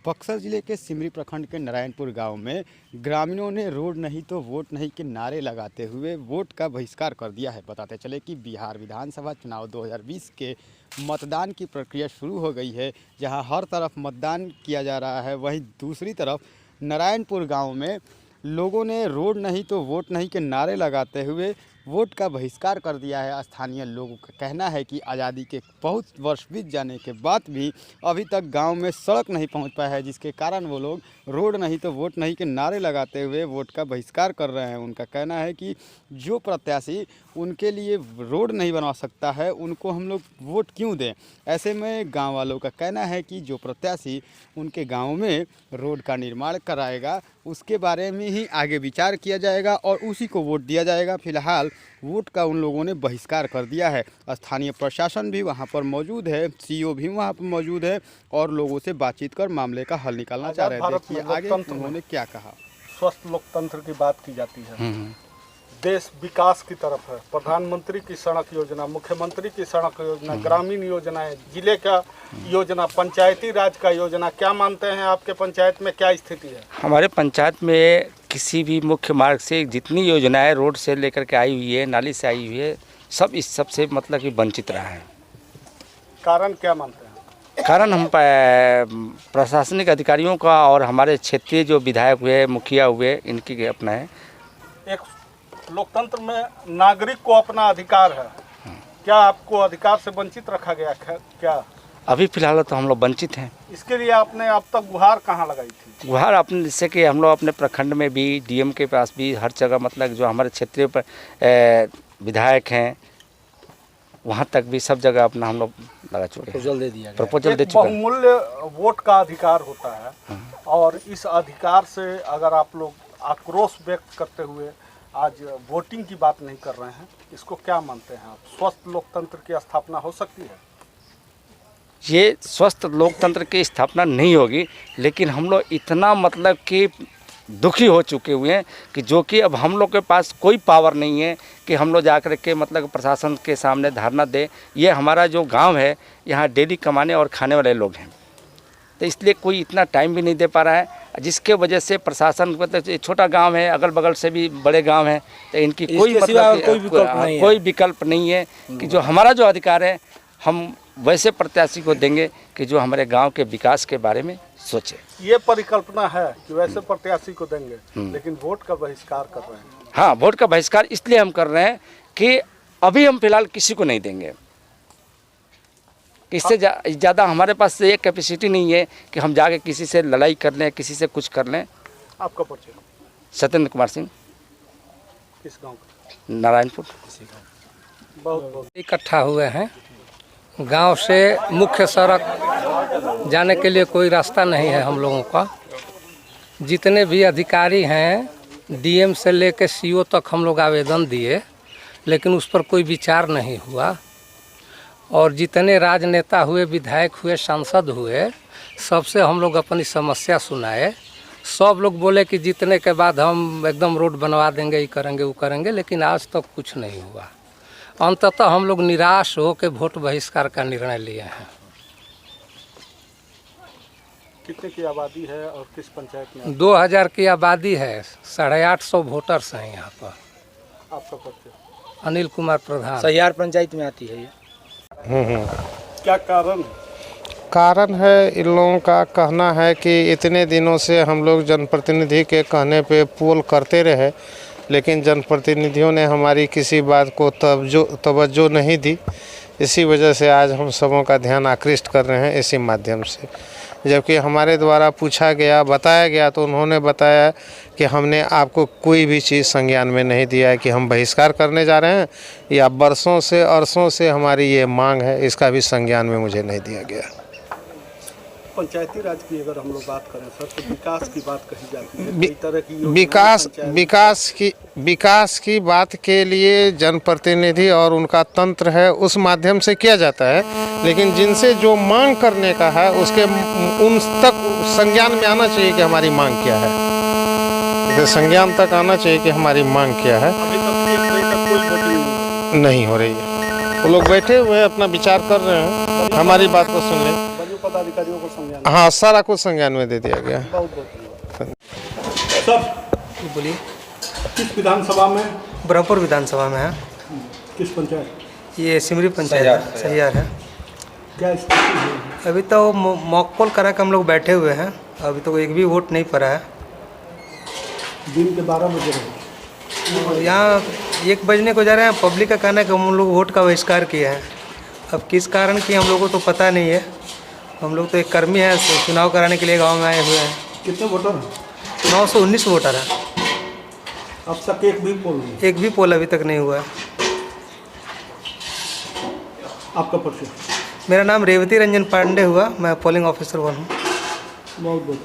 बक्सर जिले के सिमरी प्रखंड के नारायणपुर गांव में ग्रामीणों ने रोड नहीं तो वोट नहीं के नारे लगाते हुए वोट का बहिष्कार कर दिया है। बताते चले कि बिहार विधानसभा चुनाव 2020 के मतदान की प्रक्रिया शुरू हो गई है, जहां हर तरफ मतदान किया जा रहा है। वहीं दूसरी तरफ नारायणपुर गांव में लोगों ने रोड नहीं तो वोट नहीं के नारे लगाते हुए वोट का बहिष्कार कर दिया है। स्थानीय लोगों का कहना है कि आज़ादी के बहुत वर्ष बीत जाने के बाद भी अभी तक गांव में सड़क नहीं पहुंच पाया है, जिसके कारण वो लोग रोड नहीं तो वोट नहीं के नारे लगाते हुए वोट का बहिष्कार कर रहे हैं। उनका कहना है कि जो प्रत्याशी उनके लिए रोड नहीं बना सकता है, उनको हम लोग वोट क्यों दें। ऐसे में गाँव वालों का कहना है कि जो प्रत्याशी उनके गाँव में रोड का निर्माण कराएगा उसके बारे में ही आगे विचार किया जाएगा और उसी को वोट दिया जाएगा। फिलहाल वोट का उन लोगों ने बहिष्कार कर दिया है। स्थानीय प्रशासन भी वहां पर मौजूद है, सीईओ भी वहां पर मौजूद है और लोगों से बातचीत कर मामले का हल निकालना चाह रहे हैं। देखिए आगे उन्होंने क्या कहा। स्वस्थ लोकतंत्र की बात की जाती है, देश विकास की तरफ है। प्रधानमंत्री की सड़क योजना, मुख्यमंत्री की सड़क योजना, ग्रामीण योजनाएं, जिले का योजना, पंचायती राज का योजना, क्या मानते हैं आपके पंचायत में क्या स्थिति है? हमारे पंचायत में किसी भी मुख्य मार्ग से जितनी योजनाएं रोड से लेकर के आई हुई है, नाली से आई हुई है, सब इस सब से मतलब कि वंचित रहा है। कारण क्या मानते हैं? कारण हम प्रशासनिक अधिकारियों का और हमारे क्षेत्रीय जो विधायक हुए, मुखिया हुए, इनकी अपना है। एक लोकतंत्र में नागरिक को अपना अधिकार है, क्या आपको अधिकार से वंचित रखा गया क्या? अभी फिलहाल तो हम लोग वंचित हैं। इसके लिए आपने अब तक गुहार कहाँ लगाई थी? गुहार अपने जैसे कि हम लोग अपने प्रखंड में भी, डीएम के पास भी, हर जगह मतलब जो हमारे क्षेत्रीय विधायक हैं वहाँ तक भी सब जगह अपना हम लोग लगा चुके हैं, प्रपोजल दे चुके हैं। बहुमूल्य वोट का अधिकार होता है और इस अधिकार से अगर आप लोग आक्रोश व्यक्त करते हुए आज वोटिंग की बात नहीं कर रहे हैं, इसको क्या मानते हैं आप? स्वस्थ लोकतंत्र की स्थापना हो सकती है? ये स्वस्थ लोकतंत्र की स्थापना नहीं होगी, लेकिन हम लोग इतना मतलब कि दुखी हो चुके हुए हैं कि जो कि अब हम लोग के पास कोई पावर नहीं है कि हम लोग जाकर के मतलब प्रशासन के सामने धरना दें। ये हमारा जो गांव है, यहाँ डेली कमाने और खाने वाले लोग हैं, तो इसलिए कोई इतना टाइम भी नहीं दे पा रहा है, जिसके वजह से प्रशासन मतलब छोटा गांव है, अगल बगल से भी बड़े गांव हैं, तो इनकी कोई मतलब कोई विकल्प नहीं है कि जो हमारा जो अधिकार है हम वैसे प्रत्याशी को देंगे कि जो हमारे गांव के विकास के बारे में सोचे। ये परिकल्पना है कि वैसे प्रत्याशी को देंगे, लेकिन वोट का बहिष्कार कर रहे हैं। हाँ, वोट का बहिष्कार इसलिए हम कर रहे हैं कि अभी हम फिलहाल किसी को नहीं देंगे। इससे ज़्यादा हमारे पास ये कैपेसिटी नहीं है कि हम जाके किसी से लड़ाई कर लें, किसी से कुछ कर लें। आपका परिचय? सत्येंद्र कुमार सिंह। किस गांव का? नारायणपुर। बहुत इकट्ठा हुए हैं। गांव से मुख्य सड़क जाने के लिए कोई रास्ता नहीं है हम लोगों का। जितने भी अधिकारी हैं, डीएम से लेकर सीईओ तक हम लोग आवेदन दिए, लेकिन उस पर कोई विचार नहीं हुआ। और जितने राजनेता हुए, विधायक हुए, सांसद हुए, सबसे हम लोग अपनी समस्या सुनाए। सब लोग बोले कि जीतने के बाद हम एकदम रोड बनवा देंगे, ये करेंगे, वो करेंगे, लेकिन आज तक कुछ नहीं हुआ। अंततः हम लोग निराश हो के वोट बहिष्कार का निर्णय लिए हैं। कितने की आबादी है और किस पंचायत में? 2000 की आबादी है, 850 वोटर्स हैं यहाँ पर। आपका परिचय? अनिल कुमार प्रधान। सहियार पंचायत में आती है ये। क्या कारण? कारण है, इन लोगों का कहना है कि इतने दिनों से हम लोग जनप्रतिनिधि के कहने पे पोल करते रहे, लेकिन जनप्रतिनिधियों ने हमारी किसी बात को तवज्जो नहीं दी। इसी वजह से आज हम सबों का ध्यान आकृष्ट कर रहे हैं इसी माध्यम से। जबकि हमारे द्वारा पूछा गया, बताया गया, तो उन्होंने बताया कि हमने आपको कोई भी चीज़ संज्ञान में नहीं दिया है कि हम बहिष्कार करने जा रहे हैं, या बरसों से अरसों से हमारी ये मांग है, इसका भी संज्ञान में मुझे नहीं दिया गया। पंचायती राज की अगर हम लोग बात करें सर, तो विकास की बात कही जाती है, कई तरह की विकास की बात के लिए जनप्रतिनिधि और उनका तंत्र है, उस माध्यम से किया जाता है, लेकिन जिनसे जो मांग करने का है उसके उन तक संज्ञान में आना चाहिए कि हमारी मांग क्या है। संज्ञान तक आना चाहिए कि हमारी मांग क्या है। अभी तक कोई वोटिंग नहीं हो रही है। वो लोग बैठे हुए हैं, अपना विचार कर रहे हैं, हमारी बात को सुन लें। पदाधिकारियों को संज्ञान? हाँ, सारा कुछ संज्ञान में दे दिया गया। बहुत बहुत धन्यवाद। सर, बोलिए। किस विधानसभा में? ब्रह्मपुर विधानसभा में है। किस पंचायत? ये सिमरी पंचायत सहियार है। क्या स्थिति है? अभी तो मॉक पोल करा के हम लोग बैठे हुए हैं, अभी तो एक भी वोट नहीं पड़ा है। दिन के 12 बजे रहे। और यहाँ 1 बजने को जा रहे हैं। पब्लिक का कहना है कि हम लोग वोट का बहिष्कार किए हैं। अब किस कारण की हम लोगों को तो पता नहीं है। हम लोग तो एक कर्मी हैं, चुनाव कराने के लिए गांव में आए हुए हैं। कितने वोटर हैं? 919 वोटर है। अब तक एक भी पोल नहीं। एक भी पोल अभी तक नहीं हुआ है। आपका परिचय? मेरा नाम रेवती रंजन पांडे हुआ, मैं पोलिंग ऑफिसर 1 हूँ। बहुत बहुत